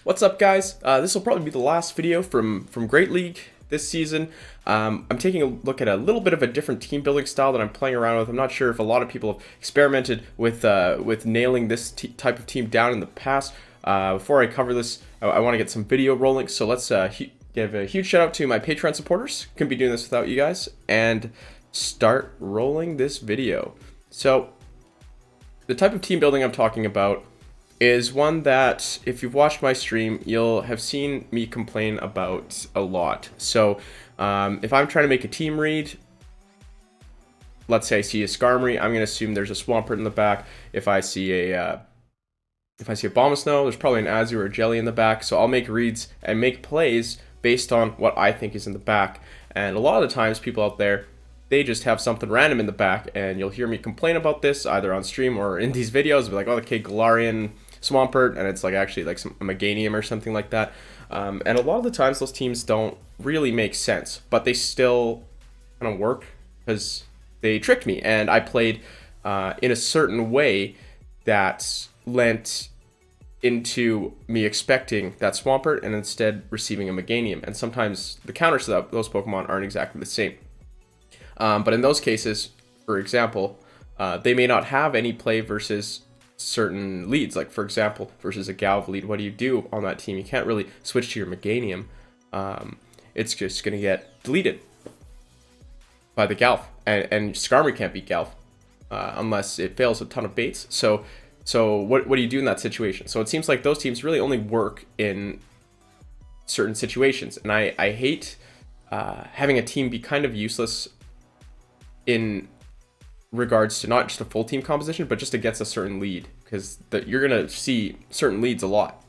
What's up, guys? This will probably be the last video from Great League this season. I'm taking a look at a little bit of a different team building style that I'm playing around with. I'm not sure if a lot of people have experimented with nailing this type of team down in the past. Before I cover this, I want to get some video rolling, so let's give a huge shout out to my Patreon supporters. Couldn't be doing this without you guys, and start rolling this video. So the type of team building I'm talking about is one that, if you've watched my stream, you'll have seen me complain about a lot. So if I'm trying to make a team read, let's say I see a Skarmory, I'm going to assume there's a Swampert in the back. If I see a Abomasnow, there's probably an Azure or a Jelly in the back. So I'll make reads and make plays based on what I think is in the back. And a lot of the times, people out there, they just have something random in the back, and you'll hear me complain about this either on stream or in these videos. Be like, oh, okay, Galarian Swampert, and it's like actually like a Meganium or something like that. And a lot of the times those teams don't really make sense, but they still kind of work because they tricked me, and I played in a certain way that lent into me expecting that Swampert and instead receiving a Meganium. And sometimes the counters to those Pokemon aren't exactly the same. But in those cases, for example, they may not have any play versus certain leads. Like, for example, versus a Galv lead, what do you do on that team? You can't really switch to your Meganium. It's just going to get deleted by the Galv. And Skarmory can't beat Galv unless it fails a ton of baits. So what do you do in that situation? So it seems like those teams really only work in certain situations. And I hate having a team be kind of useless in regards to not just a full team composition, but just against a certain lead, because you're going to see certain leads a lot.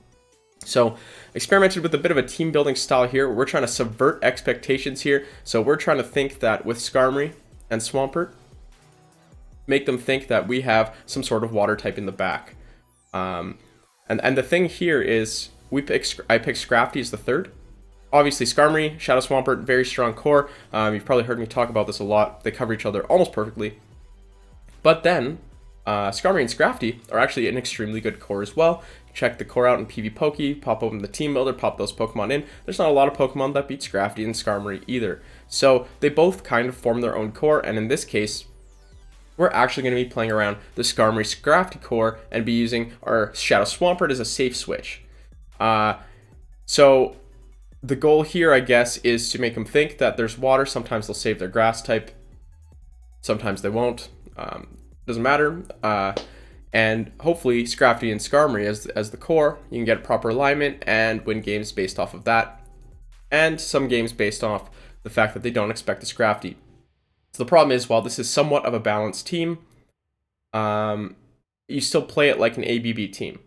So experimented with a bit of a team building style here. We're trying to subvert expectations here. So we're trying to think that with Skarmory and Swampert, make them think that we have some sort of water type in the back. And the thing here is I picked Scrafty as the third. Obviously, Skarmory, Shadow Swampert, very strong core. You've probably heard me talk about this a lot. They cover each other almost perfectly. But then, Skarmory and Scrafty are actually an extremely good core as well. Check the core out in PvPoke, pop open the team builder, pop those Pokemon in. There's not a lot of Pokemon that beat Scrafty and Skarmory either. So they both kind of form their own core, and in this case, we're actually going to be playing around the Skarmory Scrafty core and be using our Shadow Swampert as a safe switch. So the goal here, I guess, is to make them think that there's water. Sometimes they'll save their grass type. Sometimes they won't. Doesn't matter. And hopefully Scrafty and Skarmory as the core, you can get proper alignment and win games based off of that. And some games based off the fact that they don't expect a Scrafty. So the problem is, while this is somewhat of a balanced team, you still play it like an ABB team.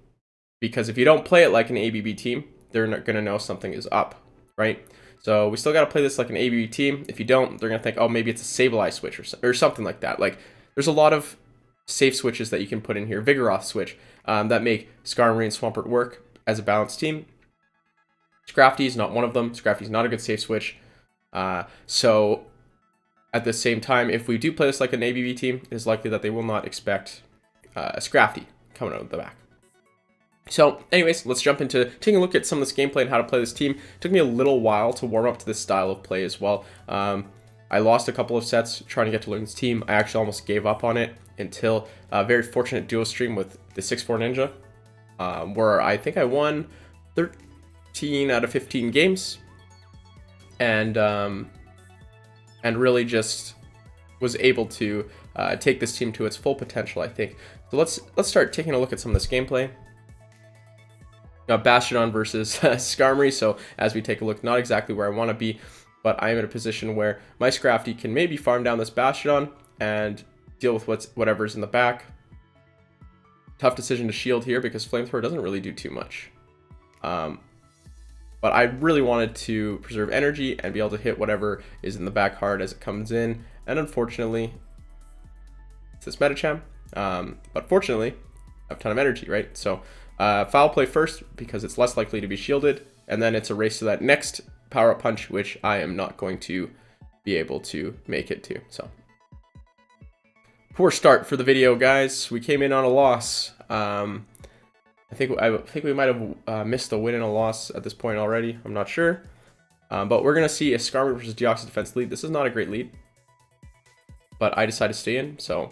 Because if you don't play it like an ABB team, they're not going to know something is up, right? So we still got to play this like an ABB team. If you don't, they're going to think, oh, maybe it's a Sableye switch or something like that. Like, there's a lot of safe switches that you can put in here. Vigoroth switch that make Skarmory and Swampert work as a balanced team. Scrafty is not one of them. Scrafty is not a good safe switch. So at the same time, if we do play this like an ABB team, it is likely that they will not expect a Scrafty coming out of the back. So anyways, let's jump into taking a look at some of this gameplay and how to play this team. It took me a little while to warm up to this style of play as well. I lost a couple of sets trying to get to learn this team. I actually almost gave up on it until a very fortunate duo stream with the 6'4 Ninja, where I think I won 13 out of 15 games, and really just was able to take this team to its full potential, I think. So let's start taking a look at some of this gameplay. Bastiodon versus Skarmory. So as we take a look, not exactly where I want to be, but I am in a position where my Scrafty can maybe farm down this Bastiodon and deal with whatever's in the back. Tough decision to shield here because Flamethrower doesn't really do too much. But I really wanted to preserve energy and be able to hit whatever is in the back hard as it comes in. And unfortunately, it's this Medicham. But fortunately, I have a ton of energy, right? So foul play first because it's less likely to be shielded, and then it's a race to that next power-up punch, which I am not going to be able to make it to. So poor start for the video, guys. We came in on a loss. I think we might have missed a win and a loss at this point already. I'm not sure. But we're going to see a Skarmory versus Deoxys Defense lead. This is not a great lead, but I decided to stay in. So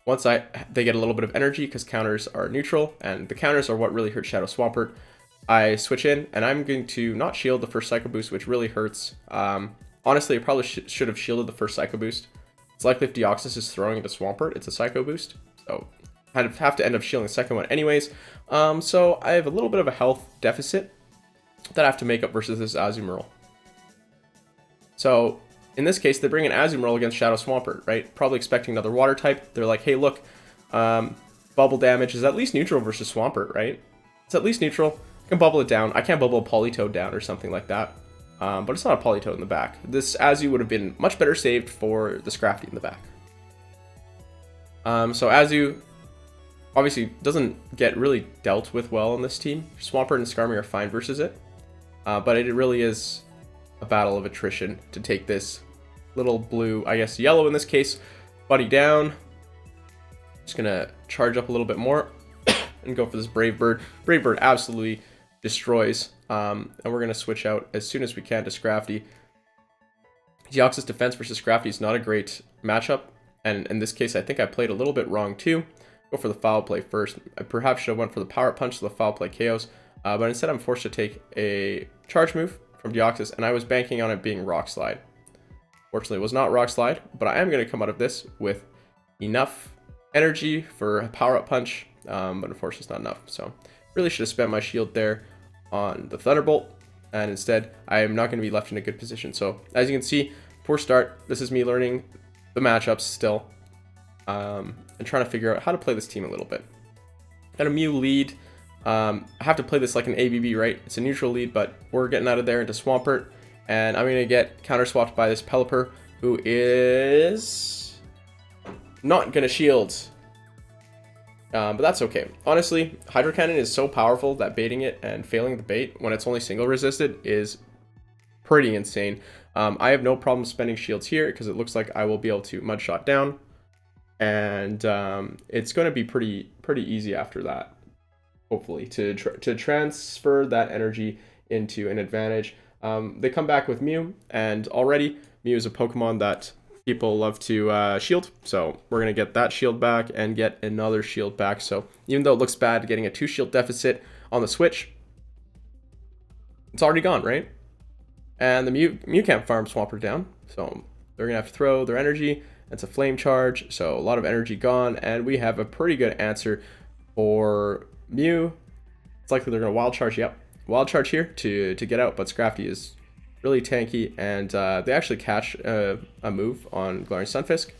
once they get a little bit of energy, because counters are neutral, and the counters are what really hurt Shadow Swampert, I switch in, and I'm going to not shield the first Psycho Boost, which really hurts. Honestly, I probably should have shielded the first Psycho Boost. It's likely if Deoxys is throwing into Swampert, it's a Psycho Boost. So I'd have to end up shielding the second one anyways. So I have a little bit of a health deficit that I have to make up versus this Azumarill. So in this case, they bring an Azumarill against Shadow Swampert, right? Probably expecting another water type. They're like, hey, look, bubble damage is at least neutral versus Swampert, right? It's at least neutral. I can bubble it down. I can't bubble a Politoed down or something like that. But it's not a Politoed in the back. This Azu would have been much better saved for the Scrafty in the back. So Azu obviously doesn't get really dealt with well on this team. Swampert and Skarmory are fine versus it. But it really is a battle of attrition to take this little blue, I guess yellow in this case, buddy down. Just gonna charge up a little bit more and go for this Brave Bird. Brave Bird absolutely destroys. And we're gonna switch out as soon as we can to Scrafty. Deoxys Defense versus Scrafty is not a great matchup. And in this case, I think I played a little bit wrong too. Go for the foul play first. I perhaps should have went for the power punch to the foul play KOs. But instead I'm forced to take a charge move from Deoxys, and I was banking on it being Rock Slide. Fortunately, it was not Rock Slide, but I am going to come out of this with enough energy for a power-up punch, but unfortunately it's not enough. So really should have spent my shield there on the Thunderbolt, and instead I am not going to be left in a good position. So as you can see, poor start. This is me learning the matchups still, and trying to figure out how to play this team a little bit. Got a Mew lead. I have to play this like an ABB, right? It's a neutral lead, but we're getting out of there into Swampert, and I'm going to get counter swapped by this Pelipper, who is not going to shield. But that's okay. Honestly, Hydro Cannon is so powerful that baiting it and failing the bait when it's only single resisted is pretty insane. I have no problem spending shields here because it looks like I will be able to Mud Shot down, and it's going to be pretty easy after that. Hopefully, to transfer that energy into an advantage. They come back with Mew, and already Mew is a Pokemon that people love to shield. So we're going to get that shield back and get another shield back. So even though it looks bad getting a 2 shield deficit on the Switch, it's already gone, right? And the Mew can't farm Swampert down. So they're going to have to throw their energy. It's a Flame Charge, so a lot of energy gone. And we have a pretty good answer for Mew. It's likely they're going to Wild Charge. Yep, Wild Charge here to get out, but Scrafty is really tanky, and they actually catch a move on Galarian Stunfisk.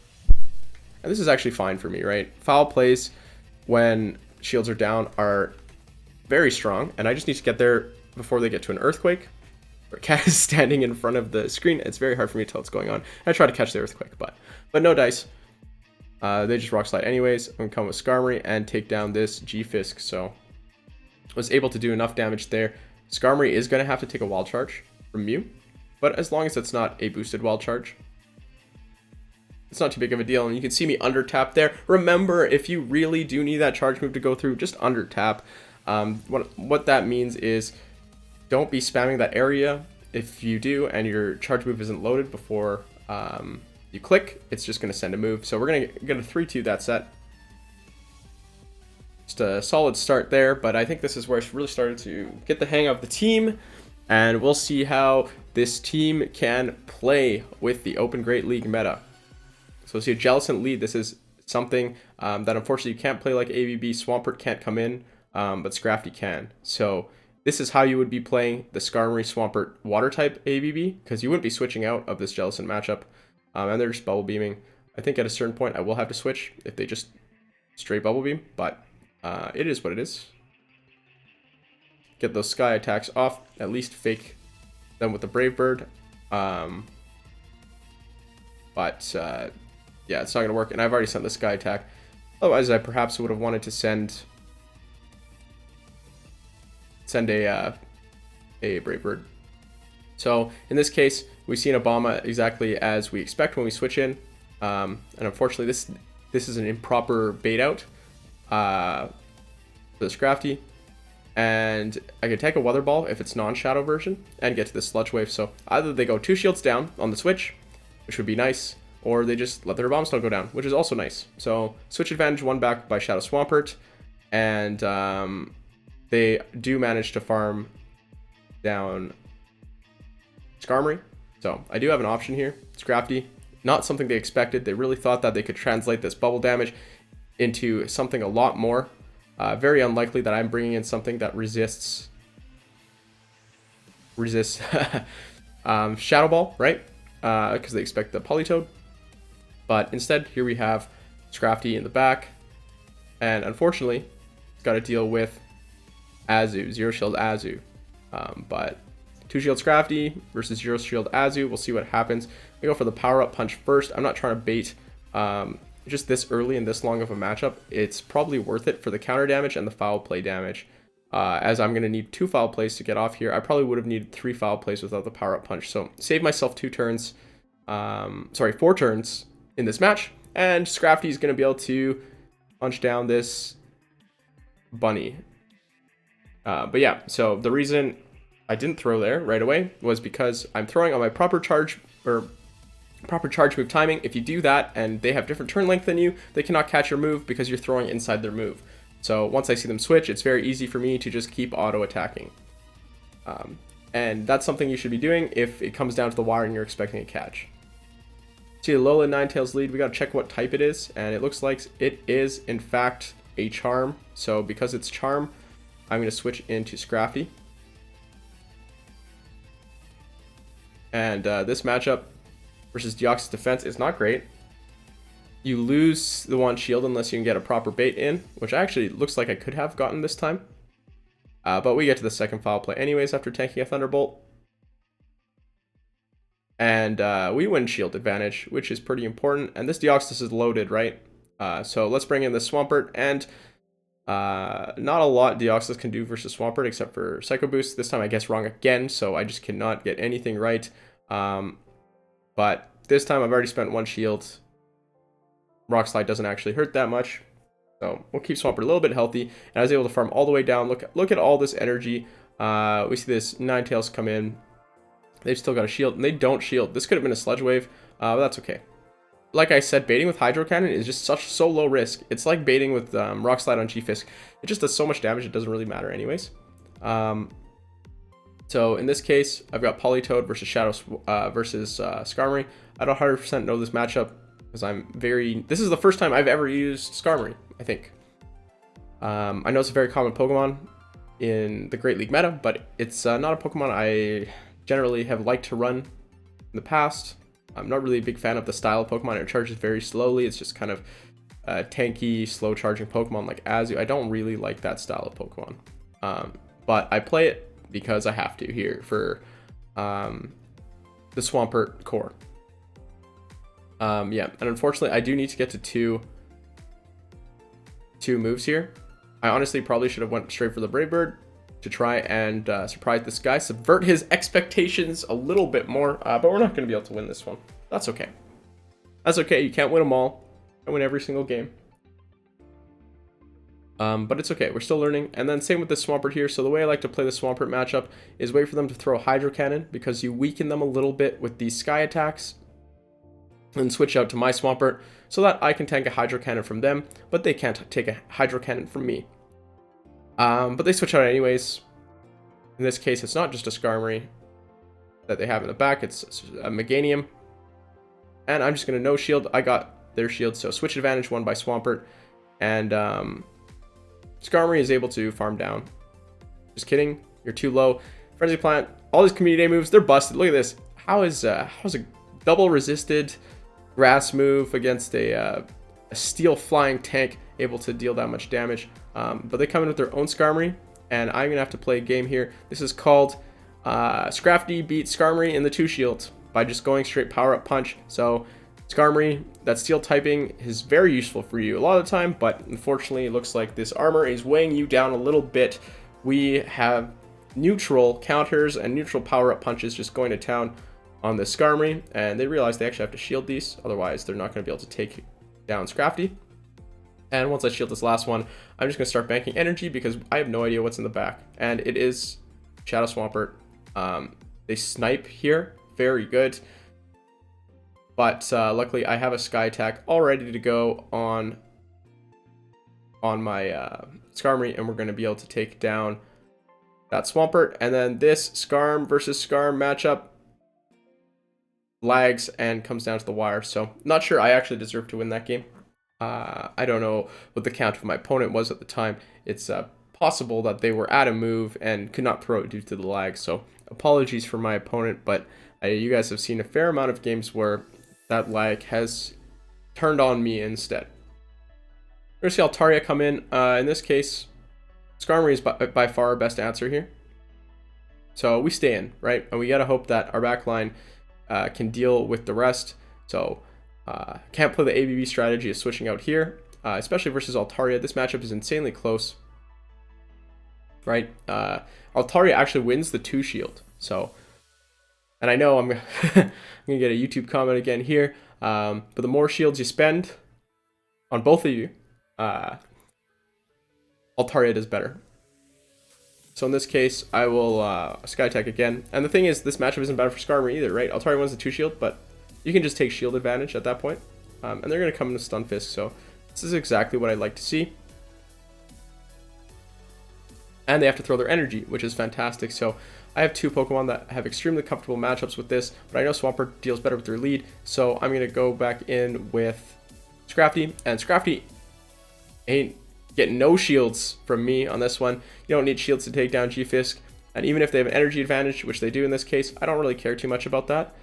And this is actually fine for me, right? Foul plays when shields are down are very strong, and I just need to get there before they get to an Earthquake. Or Cat is standing in front of the screen. It's very hard for me to tell what's going on. I try to catch the Earthquake, but no dice. They just Rock Slide anyways. I'm going to come with Skarmory and take down this G-Fisk. So was able to do enough damage there. Skarmory is going to have to take a Wild Charge from Mew, but as long as it's not a boosted Wild Charge, it's not too big of a deal. And you can see me under tap there. Remember, if you really do need that charge move to go through, just under tap. What that means is don't be spamming that area. If you do and your charge move isn't loaded before you click, it's just going to send a move. So we're going to get a 3-2 that set. Just a solid start there, but I think this is where I really started to get the hang of the team, and we'll see how this team can play with the Open Great League meta. So see a Jellicent lead. This is something that unfortunately you can't play like ABB. Swampert can't come in, but Scrafty can. So this is how you would be playing the Skarmory Swampert water type ABB, because you wouldn't be switching out of this Jellicent matchup. And they're just Bubble Beaming. I think at a certain point I will have to switch if they just straight Bubble Beam, but it is what it is. Get those Sky attacks off, at least fake them with the Brave Bird. But yeah, it's not going to work, and I've already sent the Sky attack. Otherwise, I perhaps would have wanted to send a Brave Bird. So in this case, we see an Obama exactly as we expect when we switch in, and unfortunately, this is an improper bait out. for the Scrafty. And I can take a Weather Ball if it's non-Shadow version and get to the Sludge Wave. So either they go 2 shields down on the switch, which would be nice, or they just let their Abomasnow go down, which is also nice. So switch advantage 1 back by Shadow Swampert, and they do manage to farm down Skarmory. So I do have an option here. Scrafty, not something they expected. They really thought that they could translate this bubble damage into something a lot more. Very unlikely that I'm bringing in something that resists Shadow Ball, right? Because they expect the Politoed. But instead, here we have Scrafty in the back. And unfortunately, it's got to deal with Azu, 0 shield Azu. But 2 shield Scrafty versus 0 shield Azu. We'll see what happens. We go for the power up punch first. I'm not trying to bait just this early and this long of a matchup. It's probably worth it for the counter damage and the foul play damage. As I'm going to need 2 foul plays to get off here. I probably would have needed 3 foul plays without the power up punch. So save myself 4 turns in this match. And Scrafty is going to be able to punch down this bunny. But yeah, so the reason I didn't throw there right away was because I'm throwing on my proper charge move timing. If you do that and they have different turn length than you, they cannot catch your move because you're throwing inside their move. So once I see them switch, it's very easy for me to just keep auto attacking. And that's something you should be doing if it comes down to the wire and you're expecting a catch. See the Alolan Ninetales lead, we gotta check what type it is, and it looks like it is in fact a charm. So because it's charm, I'm gonna switch into Scrafty. And this matchup versus Deoxys Defense is not great. You lose the 1 shield unless you can get a proper bait in, which actually looks like I could have gotten this time. But we get to the second foul play anyways after tanking a Thunderbolt. And we win shield advantage, which is pretty important. And this Deoxys is loaded, right? So let's bring in the Swampert. And not a lot Deoxys can do versus Swampert except for Psycho Boost. This time I guess wrong again, so I just cannot get anything right. But this time I've already spent 1 shield. Rock Slide doesn't actually hurt that much. So we'll keep Swampert a little bit healthy. And I was able to farm all the way down. Look at all this energy. We see this Ninetales come in. They've still got a shield, and they don't shield. This could have been a Sludge Wave, but that's okay. Like I said, baiting with Hydro Cannon is just so low risk. It's like baiting with Rock Slide on G-Fisk. It just does so much damage, it doesn't really matter anyways. So in this case, I've got Politoed versus Skarmory. I don't 100% know this matchup because this is the first time I've ever used Skarmory, I think. I know it's a very common Pokemon in the Great League meta, but it's not a Pokemon I generally have liked to run in the past. I'm not really a big fan of the style of Pokemon. It charges very slowly. It's just kind of tanky, slow charging Pokemon like Azu. I don't really like that style of Pokemon. But I play it because I have to here for the Swampert core. Yeah, and unfortunately I do need to get to two moves here. I honestly probably should have went straight for the Brave Bird to try and surprise this guy, subvert his expectations a little bit more, but we're not going to be able to win this one. That's okay. That's okay. You can't win them all. You can't win every single game. But it's okay. We're still learning. And then same with the Swampert here. So the way I like to play the Swampert matchup is wait for them to throw Hydro Cannon because you weaken them a little bit with these Sky attacks, and switch out to my Swampert so that I can tank a Hydro Cannon from them, but they can't take a Hydro Cannon from me. But they switch out anyways. In this case, it's not just a Skarmory that they have in the back, it's a Meganium. And I'm just going to no shield. I got their shield, so switch advantage 1 by Swampert. And Skarmory is able to farm down. Just kidding, you're too low. Frenzy Plant, all these Community Day moves, they're busted. Look at this. How is a double resisted grass move against a steel flying tank able to deal that much damage? But they come in with their own Skarmory, and I'm gonna have to play a game here. This is called Scrafty beat Skarmory in the 2 shield by just going straight power up punch. So Skarmory, that steel typing is very useful for you a lot of the time, but unfortunately it looks like this armor is weighing you down a little bit. We have neutral counters and neutral power up punches just going to town on the Skarmory, and they realize they actually have to shield these, otherwise they're not going to be able to take down Scrafty. And once I shield this last one, I'm just going to start banking energy because I have no idea what's in the back. And it is Shadow Swampert. They snipe here. Very good. But luckily, I have a Sky Attack all ready to go on my Skarmory, and we're going to be able to take down that Swampert. And then this Skarm versus Skarm matchup lags and comes down to the wire. So not sure I actually deserve to win that game. I don't know what the count of my opponent was at the time. It's possible that they were at a move and could not throw it due to the lag. So apologies for my opponent, but you guys have seen a fair amount of games where that lag has turned on me instead. We're going to see Altaria come in. In this case, Skarmory is by far our best answer here. So we stay in, right? And we got to hope that our backline can deal with the rest. So can't play the ABB strategy of switching out here, especially versus Altaria. This matchup is insanely close, right? Altaria actually wins the 2 shield. So, and I know I'm gonna get a YouTube comment again here, but the more shields you spend on both of you, Altaria does better. So in this case, I will Sky Attack again. And the thing is, this matchup isn't bad for Skarmory either, right? Altaria wins the 2 shield, but you can just take shield advantage at that point. And they're going to come into Stunfisk, so this is exactly what I'd like to see. And they have to throw their energy, which is fantastic. So I have 2 Pokemon that have extremely comfortable matchups with this, but I know Swampert deals better with their lead, so I'm going to go back in with Scrafty. And Scrafty ain't getting no shields from me on this one. You don't need shields to take down G-Fisk. And even if they have an energy advantage, which they do in this case, I don't really care too much about that.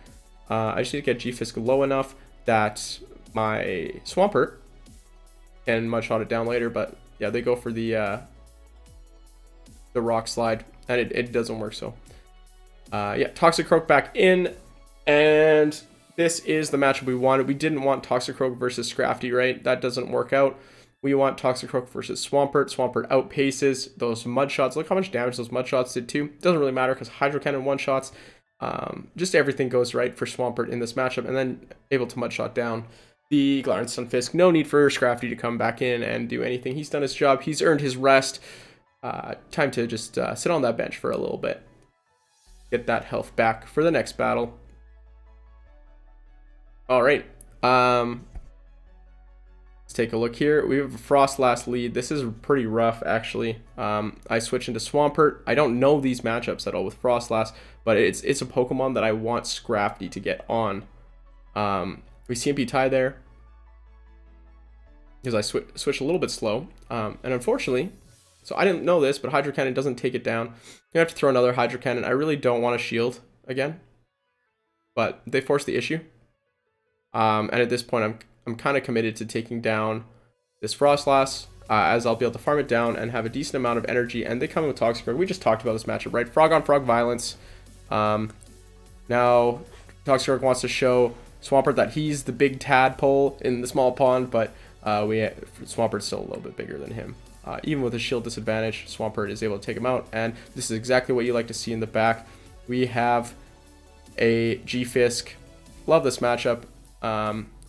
I just need to get G-Fisk low enough that my Swampert can mudshot it down later. But yeah, they go for the Rock Slide, and it doesn't work. So yeah, Toxicroak back in, and this is the matchup we wanted. We didn't want Toxicroak versus Scrafty, right? That doesn't work out. We want Toxicroak versus Swampert. Swampert outpaces those mud shots. Look how much damage those mud shots did too. Doesn't really matter because Hydro Cannon one shots. Just everything goes right for Swampert in this matchup, and then able to mud shot down the Galarian Stunfisk. No need for Scrafty to come back in and do anything. He's done his job. He's earned his rest. Time to just sit on that bench for a little bit. Get that health back for the next battle. All right. Let's take a look here. We have a Froslass lead. This is pretty rough, actually. I switch into Swampert. I don't know these matchups at all with Froslass, but it's a Pokemon that I want Scrafty to get on. We CMP tie there because I switch a little bit slow. And unfortunately, so I didn't know this, but Hydro Cannon doesn't take it down. You have to throw another Hydro Cannon. I really don't want to shield again, but they force the issue. And at this point, I'm kind of committed to taking down this Froslass, as I'll be able to farm it down and have a decent amount of energy. And they come in with Toxicroak. We just talked about this matchup, right? Frog on Frog violence. Now Toxicroak wants to show Swampert that he's the big tadpole in the small pond, but Swampert's still a little bit bigger than him. Even with a shield disadvantage, Swampert is able to take him out, and this is exactly what you like to see in the back. We have a G-Fisk. Love this matchup.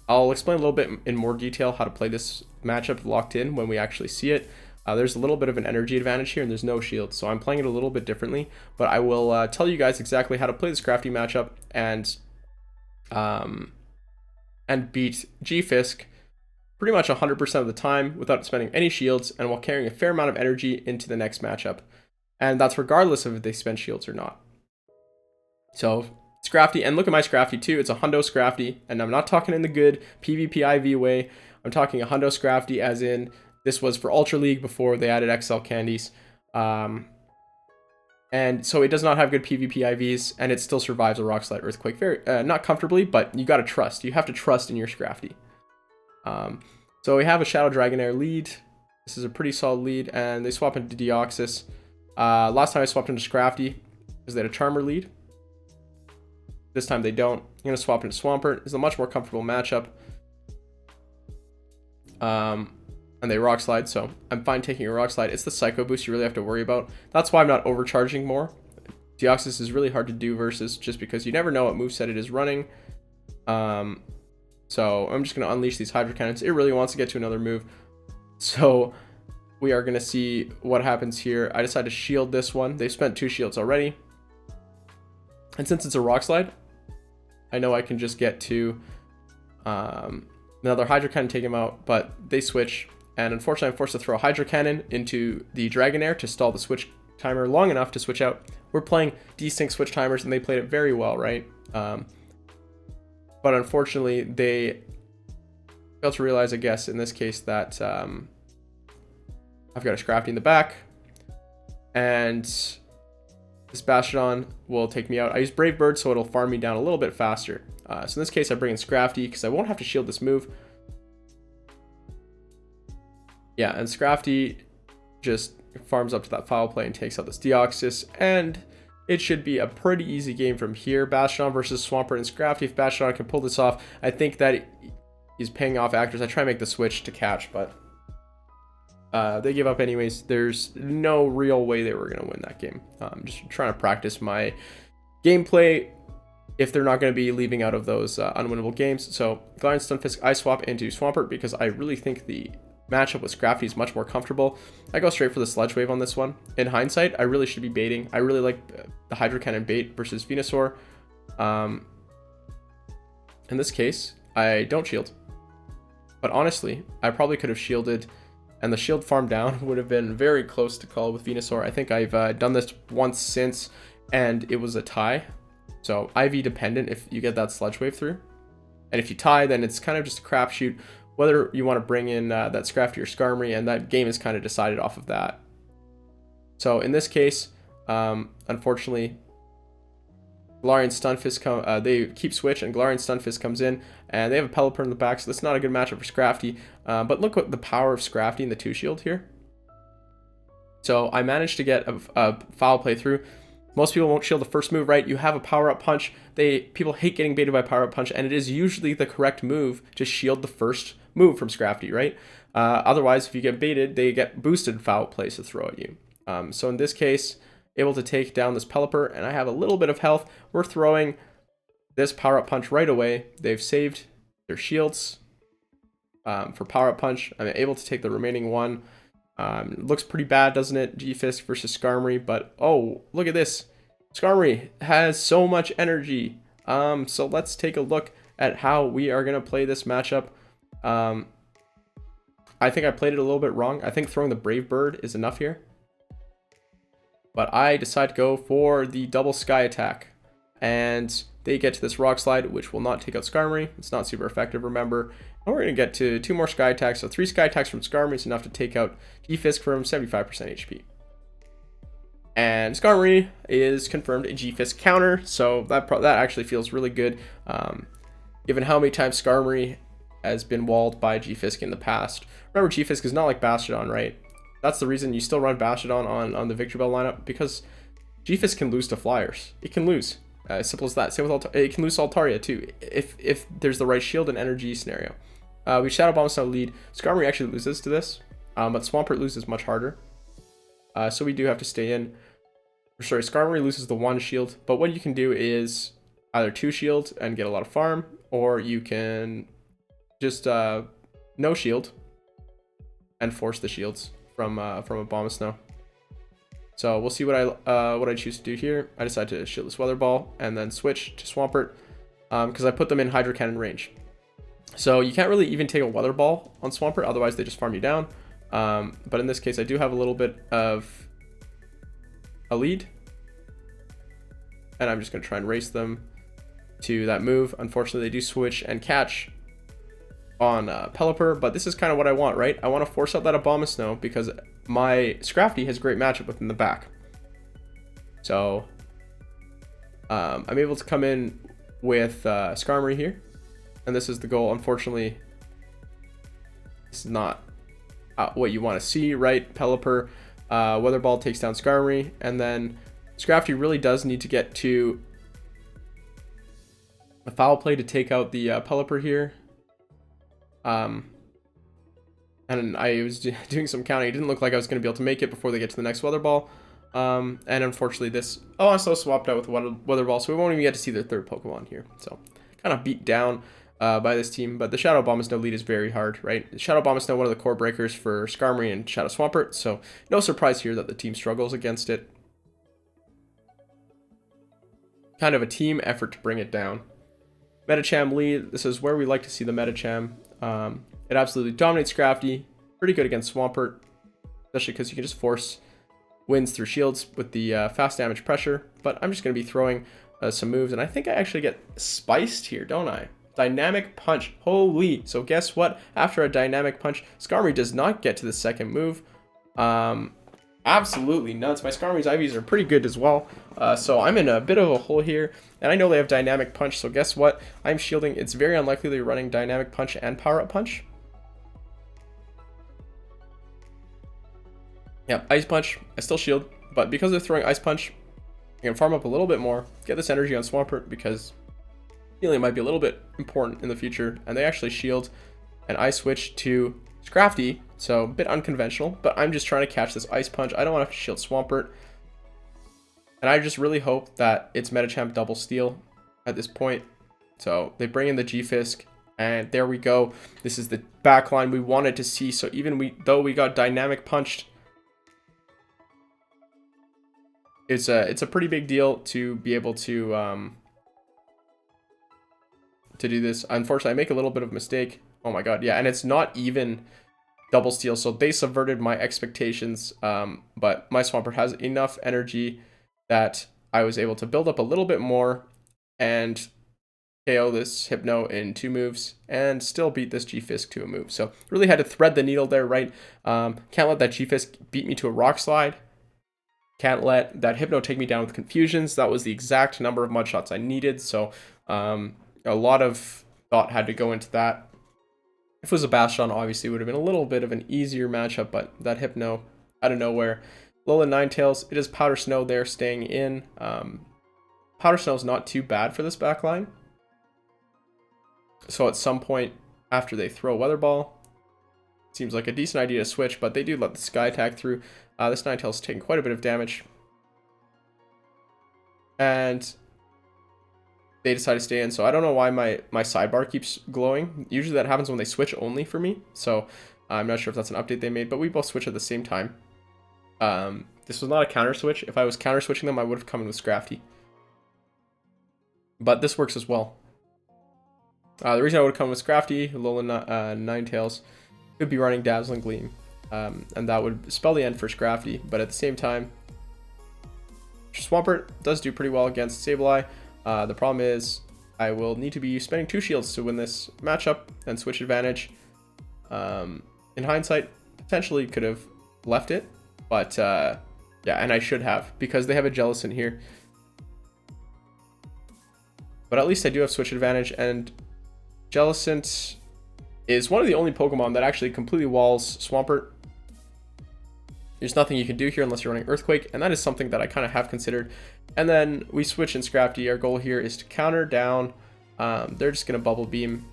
I'll explain a little bit in more detail how to play this matchup locked in when we actually see it. There's a little bit of an energy advantage here, and there's no shield, so I'm playing it a little bit differently. But I will tell you guys exactly how to play this Scrafty matchup and beat G-Fisk pretty much 100% of the time without spending any shields and while carrying a fair amount of energy into the next matchup. And that's regardless of if they spend shields or not. So Scrafty, and look at my Scrafty too. It's a Hundo Scrafty, and I'm not talking in the good PvP IV way. I'm talking a Hundo Scrafty as in this was for Ultra League before they added XL candies. And so it does not have good PvP IVs, and it still survives a Rock Slide Earthquake very not comfortably, but you gotta trust. You have to trust in your Scrafty. So we have a Shadow Dragonair lead. This is a pretty solid lead, and they swap into Deoxys. Last time I swapped into Scrafty because they had a Charmer lead. This time they don't. I'm going to swap into Swampert. It's a much more comfortable matchup. And they Rock Slide, so I'm fine taking a Rock Slide. It's the Psycho Boost you really have to worry about. That's why I'm not overcharging more. Deoxys is really hard to do versus just because you never know what moveset it is running. So I'm just going to unleash these Hydro Cannons. It really wants to get to another move. So we are going to see what happens here. I decided to shield this one. They've spent 2 shields already. And since it's a rock slide, I know I can just get to another Hydro Cannon, take him out, but they switch. And unfortunately, I'm forced to throw a Hydro Cannon into the Dragonair to stall the switch timer long enough to switch out. We're playing desync switch timers, and they played it very well, right? But unfortunately, they failed to realize, I guess, in this case, that I've got a Scrafty in the back, and this Bastiodon will take me out. I use Brave Bird, so it'll farm me down a little bit faster. So in this case, I bring in Scrafty because I won't have to shield this move. Yeah, and Scrafty just farms up to that foul play and takes out this Deoxys, and it should be a pretty easy game from here. Bastiodon versus Swampert and Scrafty. If Bastiodon can pull this off, I think that he's paying off actors. I try to make the switch to catch, but they give up anyways. There's no real way they were going to win that game. Just trying to practice my gameplay if they're not going to be leaving out of those unwinnable games. So Galarian Stunfisk, I swap into Swampert because I really think the matchup with Scrafty is much more comfortable. I go straight for the Sludge Wave on this one. In hindsight, I really should be baiting. I really like the Hydro Cannon bait versus Venusaur. In this case, I don't shield. But honestly, I probably could have shielded, and the shield farm down would have been very close to call with Venusaur. I think I've done this once since, and it was a tie. So IV dependent if you get that Sludge Wave through. And if you tie, then it's kind of just a crapshoot whether you want to bring in that Scrafty or Skarmory, and that game is kind of decided off of that. So in this case, unfortunately, Galarian Stunfisk they keep switch, and Galarian Stunfisk comes in, and they have a Pelipper in the back, so that's not a good matchup for Scrafty. But look at the power of Scrafty in the 2-shield here. So I managed to get a foul play through. Most people won't shield the first move, right? You have a power-up punch. People hate getting baited by power-up punch, and it is usually the correct move to shield the first move from Scrafty, right? Otherwise, if you get baited, they get boosted foul plays to throw at you. So in this case, able to take down this Pelipper, and I have a little bit of health. We're throwing this power-up punch right away. They've saved their shields for power-up punch. I'm able to take the remaining one. Looks pretty bad, doesn't it? G-Fisk versus Skarmory, but oh, look at this. Skarmory has so much energy. So let's take a look at how we are going to play this matchup. I think I played it a little bit wrong. I think throwing the Brave Bird is enough here. But I decide to go for the double Sky attack. And they get to this Rock Slide, which will not take out Skarmory. It's not super effective, remember. And we're going to get to 2 more Sky attacks. So 3 Sky attacks from Skarmory is enough to take out G-Fisk from 75% HP. And Skarmory is confirmed a G-Fisk counter. So that actually feels really good. Given how many times Skarmory has been walled by G-Fisk in the past. Remember, G-Fisk is not like Bastiodon, right? That's the reason you still run Bastiodon on the Victory Bell lineup, because G-Fisk can lose to Flyers. It can lose. As simple as that. Same with it can lose Altaria too, if there's the right shield and energy scenario. We Shadow Abomasnow lead. Skarmory actually loses to this, but Swampert loses much harder. So we do have to stay in. Sorry, Skarmory loses the 1 shield, but what you can do is either 2 shield and get a lot of farm, or you can just no shield and force the shields from Abomasnow. So we'll see what I choose to do here. I decide to shield this Weather Ball and then switch to Swampert because I put them in Hydro Cannon range. So you can't really even take a Weather Ball on Swampert, otherwise they just farm you down. But in this case, I do have a little bit of a lead, and I'm just going to try and race them to that move. Unfortunately, they do switch and catch on Pelipper, but this is kind of what I want, right? I want to force out that Abomasnow because my Scrafty has great matchup within the back. So I'm able to come in with Skarmory here, and this is the goal. Unfortunately, this is not what you want to see, right? Pelipper, Weather Ball takes down Skarmory, and then Scrafty really does need to get to a foul play to take out the Pelipper here. And I was doing some counting. It didn't look like I was going to be able to make it before they get to the next Weather Ball. And unfortunately this... Oh, I still swapped out with Weather Ball, so we won't even get to see their third Pokemon here. So, kind of beat down. by this team, but the Shadow Abomasnow lead is very hard, right? Shadow Abomasnow, one of the core breakers for Skarmory and Shadow Swampert, so no surprise here that the team struggles against it. Kind of a team effort to bring it down. Medicham lead, this is where we like to see the Medicham. It absolutely dominates Scrafty, pretty good against Swampert, especially because you can just force wins through shields with the fast damage pressure, but I'm just going to be throwing some moves, and I think I actually get spiced here, don't I? Dynamic Punch, holy. So guess what? After a Dynamic Punch, Skarmory does not get to the second move. Absolutely nuts. My Skarmory's IVs are pretty good as well. So I'm in a bit of a hole here, and I know they have Dynamic Punch, so guess what? I'm shielding. It's very unlikely they're running Dynamic Punch and Power Up Punch. Yeah, Ice Punch, I still shield, but because they're throwing Ice Punch, I can farm up a little bit more, get this energy on Swampert, because healing might be a little bit important in the future, and they actually shield, and I switch to Scrafty, so a bit unconventional, but I'm just trying to catch this Ice Punch. I don't want to have to shield Swampert, and I just really hope that it's Medicham double steal at this point. So they bring in the G-Fisk, and there we go. This is the backline we wanted to see, so even though we got Dynamic Punched, it's a pretty big deal to be able to do this. Unfortunately, I make a little bit of a mistake. Oh my god, yeah, and it's not even double steal, so they subverted my expectations, but my Swampert has enough energy that I was able to build up a little bit more and KO this Hypno in 2 moves and still beat this G-Fisk to a move. So really had to thread the needle there, right? Can't let that G-Fisk beat me to a Rock Slide. Can't let that Hypno take me down with Confusions. That was the exact number of mud shots I needed, so a lot of thought had to go into that. If it was a Bastiodon, obviously it would have been a little bit of an easier matchup, but that Hypno out of nowhere. Alolan Ninetales, it is Powder Snow there staying in. Powder Snow is not too bad for this backline. So at some point after they throw Weather Ball, seems like a decent idea to switch, but they do let the Sky attack through. This Ninetales is taking quite a bit of damage. And they decide to stay in, so I don't know why my sidebar keeps glowing. Usually that happens when they switch only for me, so I'm not sure if that's an update they made, but we both switch at the same time. This was not a counter switch. If I was counter switching them, I would have come in with Scrafty. But this works as well. The reason I would come with Scrafty, Alolan Ninetales, could be running Dazzling Gleam, and that would spell the end for Scrafty, but at the same time, Swampert does do pretty well against Sableye. The problem is I will need to be spending 2 shields to win this matchup and switch advantage. In hindsight, potentially could have left it, but yeah, and I should have, because they have a Jellicent here. But at least I do have switch advantage, and Jellicent is one of the only Pokemon that actually completely walls Swampert. There's nothing you can do here unless you're running Earthquake, and that is something that I kind of have considered. And then we switch in Scrafty. Our goal here is to counter down. They're just going to Bubble Beam.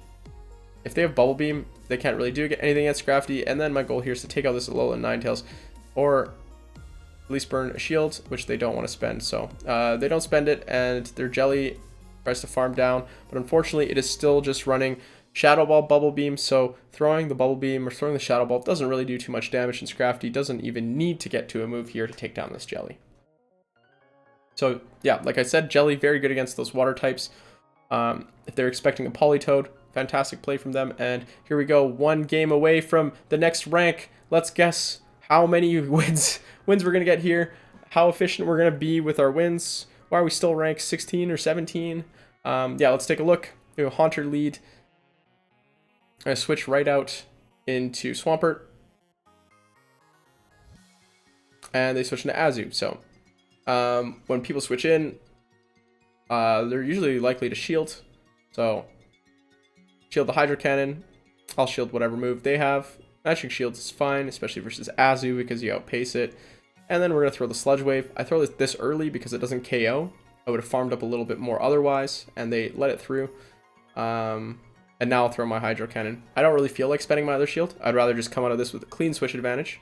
If they have Bubble Beam, they can't really do anything against Scrafty. And then my goal here is to take out this Alolan Ninetales, or at least burn a shield, which they don't want to spend. So they don't spend it, and their Jelly tries to farm down. But unfortunately, it is still just running Shadow Ball, Bubble Beam, so throwing the Bubble Beam or throwing the Shadow Ball doesn't really do too much damage, and Scrafty doesn't even need to get to a move here to take down this Jelly. So yeah, like I said, Jelly very good against those water types. If they're expecting a Politoed, fantastic play from them, and here we go, 1 game away from the next rank. Let's guess how many wins we're going to get here, how efficient we're going to be with our wins. Why are we still ranked 16 or 17? Yeah, let's take a look. We have a Haunter lead. I switch right out into Swampert, and they switch into Azu. So when people switch in, they're usually likely to shield. So shield the Hydro Cannon. I'll shield whatever move they have. Magic Shields is fine, especially versus Azu because you outpace it. And then we're going to throw the Sludge Wave. I throw this early because it doesn't KO. I would have farmed up a little bit more otherwise, and they let it through. And now I'll throw my Hydro Cannon. I don't really feel like spending my other shield. I'd rather just come out of this with a clean switch advantage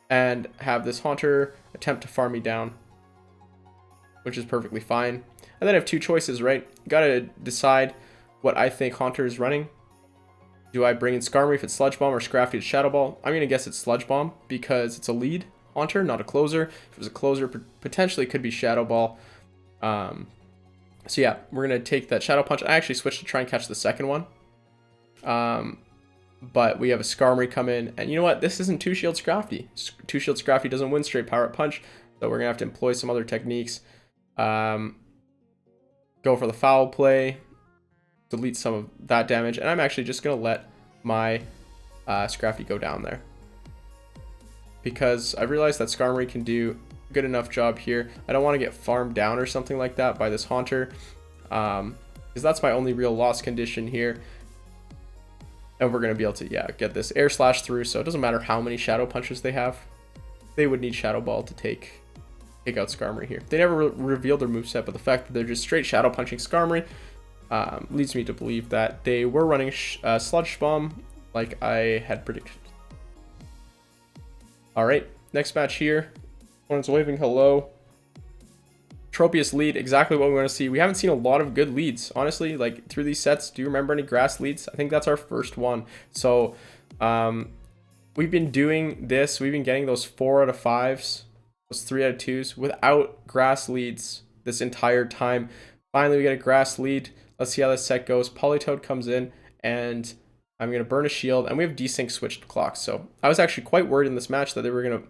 and have this Haunter attempt to farm me down, which is perfectly fine. And then I have 2 choices, right? Gotta decide what I think Haunter is running. Do I bring in Skarmory if it's Sludge Bomb or Scrafty to Shadow Ball? I'm going to guess it's Sludge Bomb because it's a lead Haunter, not a closer. If it was a closer, potentially it could be Shadow Ball. So yeah, we're going to take that Shadow Punch. I actually switched to try and catch the second one. But we have a Skarmory come in. And you know what? This isn't 2-Shield Scrafty. 2-Shield Scrafty doesn't win straight Power Up Punch. So we're going to have to employ some other techniques. Go for the foul play. Delete some of that damage. And I'm actually just going to let my Scrafty go down there. Because I realized that Skarmory can do a good enough job here. I don't want to get farmed down or something like that by this Haunter. Because that's my only real loss condition here. And we're going to be able to, yeah, get this Air Slash through. So it doesn't matter how many Shadow Punches they have. They would need Shadow Ball to take out Skarmory here. They never revealed their moveset, but the fact that they're just straight Shadow Punching Skarmory leads me to believe that they were running Sludge Bomb like I had predicted. Alright, next match here. Opponent's waving hello. Tropius lead, exactly what we want to see. We haven't seen a lot of good leads, honestly, like through these sets. Do you remember any grass leads? I think that's our first one. So we've been doing this. We've been getting those 4 out of 5s, those 3 out of 2s without grass leads this entire time. Finally, we get a grass lead. Let's see how this set goes. Politoed comes in, and I'm going to burn a shield, and we have desync switched clocks. So I was actually quite worried in this match that they were going to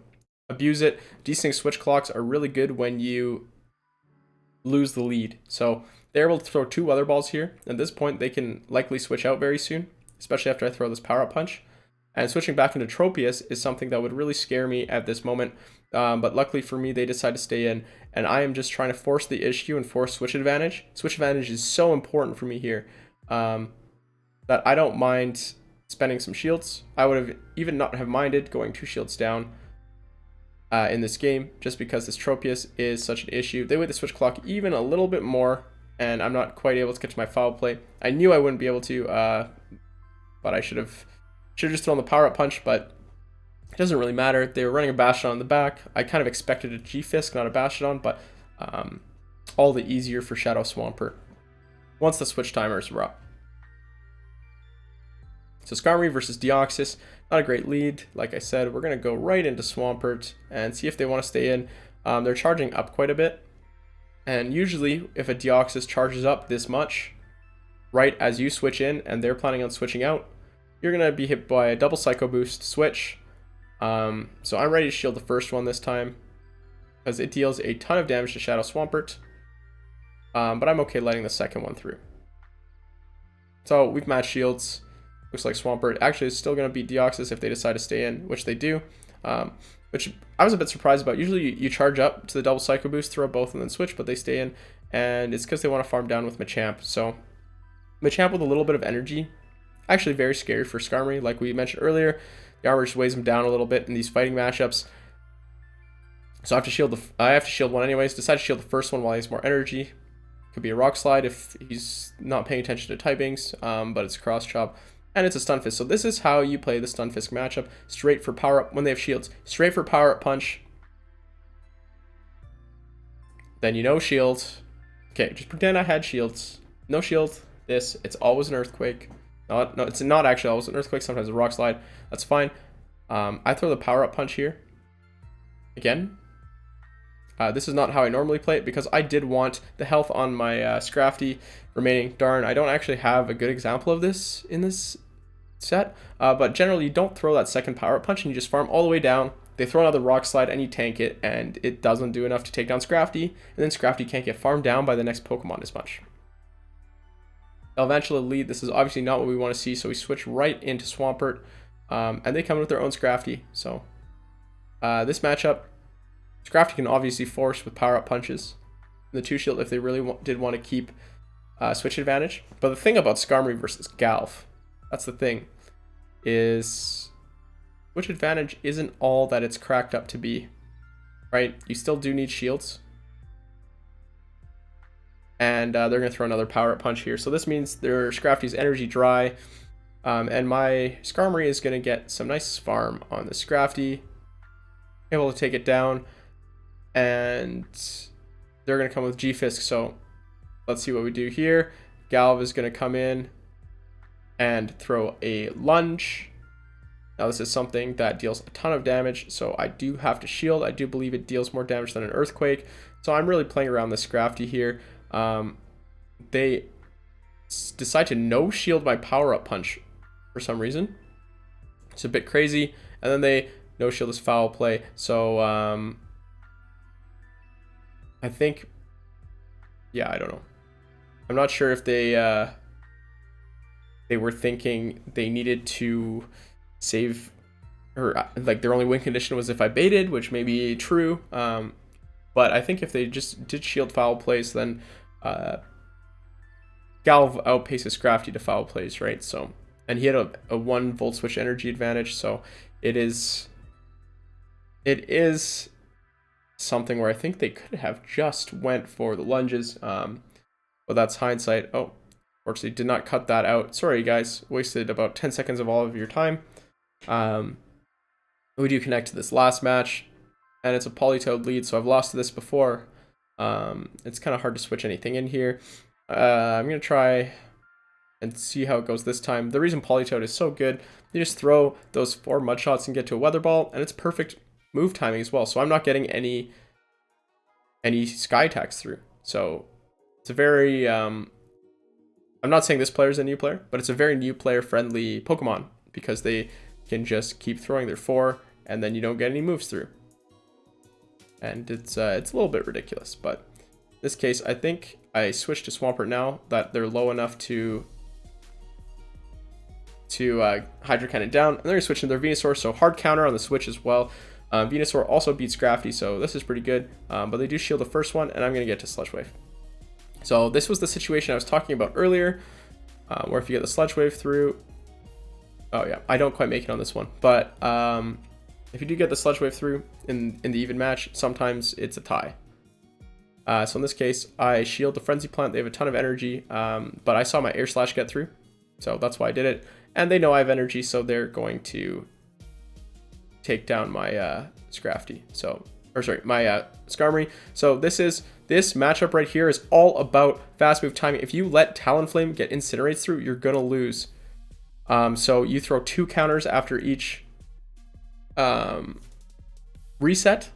abuse it. Desync switch clocks are really good when you lose the lead. So they're able to throw 2 weather balls here. At this point, they can likely switch out very soon, especially after I throw this power up punch. And switching back into Tropius is something that would really scare me at this moment. But luckily for me, they decide to stay in, and I am just trying to force the issue and force switch advantage. Switch advantage is so important for me here that I don't mind spending some shields. I would have even not have minded going 2 shields down in this game, just because this Tropius is such an issue. They wait the switch clock even a little bit more, and I'm not quite able to get to my foul play. I knew I wouldn't be able to, but I should have just thrown the power up punch, but it doesn't really matter. They were running a Bastiodon in the back. I kind of expected a G-Fisk, not a Bastiodon, but all the easier for Shadow Swampert once the switch timers were up. So Skarmory versus Deoxys, not a great lead. Like I said, we're going to go right into Swampert and see if they want to stay in. They're charging up quite a bit. And usually, if a Deoxys charges up this much, right as you switch in and they're planning on switching out, you're going to be hit by a double Psycho Boost switch. So I'm ready to shield the first one this time, because it deals a ton of damage to Shadow Swampert. But I'm okay letting the second one through. So we've matched shields. Looks like Swampert actually is still going to beat Deoxys if they decide to stay in, which they do. Which I was a bit surprised about. Usually you charge up to the double Psycho Boost, throw both, and then switch, but they stay in. And it's because they want to farm down with Medicham. So Medicham with a little bit of energy. Actually very scary for Skarmory, like we mentioned earlier. The armor just weighs him down a little bit in these fighting matchups. So I have to shield one anyways. Decide to shield the first one while he has more energy. Could be a Rock Slide if he's not paying attention to typings, but it's a Cross Chop. And it's a Stunfisk. So this is how you play the Stunfisk matchup. Straight for power up when they have shields. Straight for power up punch. Then you know shield. Okay, just pretend I had shields. No shield. It's always an Earthquake. No, it's not actually always an Earthquake. Sometimes a Rock Slide. That's fine. I throw the power up punch here. Again. This is not how I normally play it, because I did want the health on my Scrafty remaining. Darn, I don't actually have a good example of this in this set. But generally, you don't throw that second power up punch and you just farm all the way down. They throw another Rock Slide and you tank it, and it doesn't do enough to take down Scrafty. And then Scrafty can't get farmed down by the next Pokemon as much. Galvantula lead. This is obviously not what we want to see, so we switch right into Swampert. And they come in with their own Scrafty. So this matchup, Scrafty can obviously force with power up punches. The 2 shield if they really did want to keep switch advantage. But the thing about Skarmory versus Galv, that's the thing, is switch advantage isn't all that it's cracked up to be, right? You still do need shields. And they're going to throw another power up punch here. So this means their Scrafty's energy dry. And my Skarmory is going to get some nice farm on the Scrafty. Able to take it down. And they're going to come with G-Fisk. So let's see what we do here. Galv is going to come in and throw a lunge. Now this is something that deals a ton of damage, so I do have to shield. I do believe it deals more damage than an earthquake, so I'm really playing around this Scrafty here. They decide to no shield my power up punch for some reason. It's a bit crazy, and then they no shield this foul play. So I think, yeah, I don't know. I'm not sure if they were thinking they needed to save, or like their only win condition was if I baited, which may be true. But I think if they just did shield foul plays, then Galv outpaces Scrafty to foul plays, right? So, and he had a 1 volt switch energy advantage, so it is something where I think they could have just went for the lunges, but that's hindsight. Oh, fortunately did not cut that out. Sorry guys, wasted about 10 seconds of all of your time. We do connect to this last match, and it's a Politoed lead, so I've lost to this before. It's kind of hard to switch anything in here. I'm going to try and see how it goes this time. The reason Politoed is so good, you just throw those 4 mud shots and get to a weather ball, and it's perfect move timing as well. So I'm not getting any sky attacks through. So it's a very, I'm not saying this player is a new player, but it's a very new player friendly Pokemon because they can just keep throwing their 4 and then you don't get any moves through. And it's a little bit ridiculous, but in this case, I think I switched to Swampert now that they're low enough to Hydro Cannon down, and they're going to switch into their Venusaur, so hard counter on the switch as well. Venusaur also beats Scrafty, so this is pretty good, but they do shield the first one, and I'm going to get to Sludge Wave. So this was the situation I was talking about earlier, where if you get the Sludge Wave through, oh yeah, I don't quite make it on this one, but if you do get the Sludge Wave through in the even match, sometimes it's a tie. So in this case, I shield the Frenzy Plant. They have a ton of energy, but I saw my Air Slash get through, so that's why I did it. And they know I have energy, so they're going to take down my Scrafty. So, or sorry, my Skarmory. So this matchup right here is all about fast move timing. If you let Talonflame get Incinerates through, you're gonna lose. So you throw 2 counters after each reset.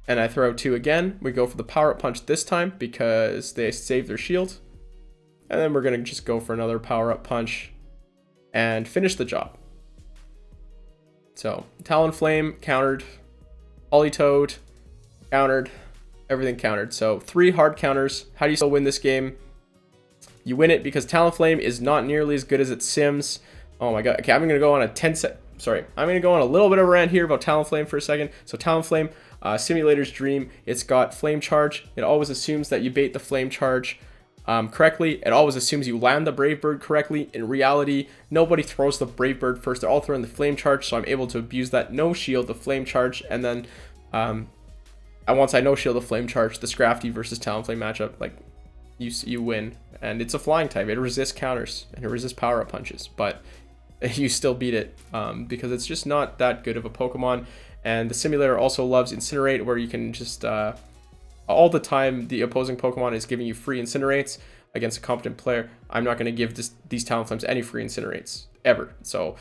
And I throw 2 again. We go for the power up punch this time because they save their shield. And then we're going to just go for another power up punch and finish the job. So Talonflame countered, Politoed countered, everything countered. So 3 hard counters. How do you still win this game? You win it because Talonflame is not nearly as good as its Sims. Oh my god. Okay, I'm going to go on a I'm going to go on a little bit of a rant here about Talonflame for a second. So Talonflame, Simulator's Dream, it's got Flame Charge. It always assumes that you bait the Flame Charge correctly. It always assumes you land the Brave Bird correctly. In reality, nobody throws the Brave Bird first. They're all throwing the Flame Charge, so I'm able to abuse that no shield, the Flame Charge, and then once I no shield the Flame Charge, the Scrafty versus Talonflame matchup, like you win. And it's a flying type. It resists counters and it resists power up punches, but you still beat it because it's just not that good of a Pokemon. And the simulator also loves Incinerate, where you can just all the time the opposing Pokemon is giving you free Incinerates against a competent player. I'm not going to give these Talonflames any free Incinerates ever. So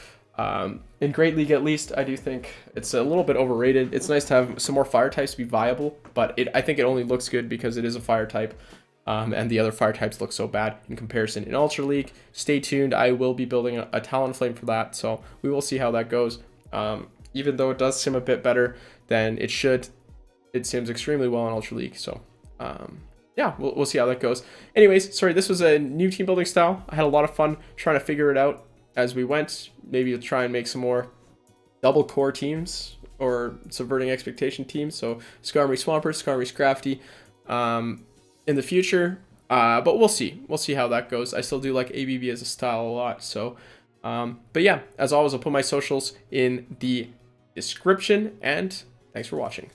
in Great League, at least, I do think it's a little bit overrated. It's nice to have some more fire types be viable, but I think it only looks good because it is a fire type. And the other fire types look so bad in comparison in Ultra League. Stay tuned. I will be building a Talonflame for that, so we will see how that goes. Even though it does sim a bit better than it should, it sims extremely well in Ultra League. So yeah, we'll see how that goes. Anyways, sorry, this was a new team building style. I had a lot of fun trying to figure it out as we went. Maybe we'll try and make some more double core teams or subverting expectation teams. So Skarmory Swampert, Skarmory Scrafty in the future. But we'll see. We'll see how that goes. I still do like ABB as a style a lot. So, but yeah, as always, I'll put my socials in the description, and thanks for watching.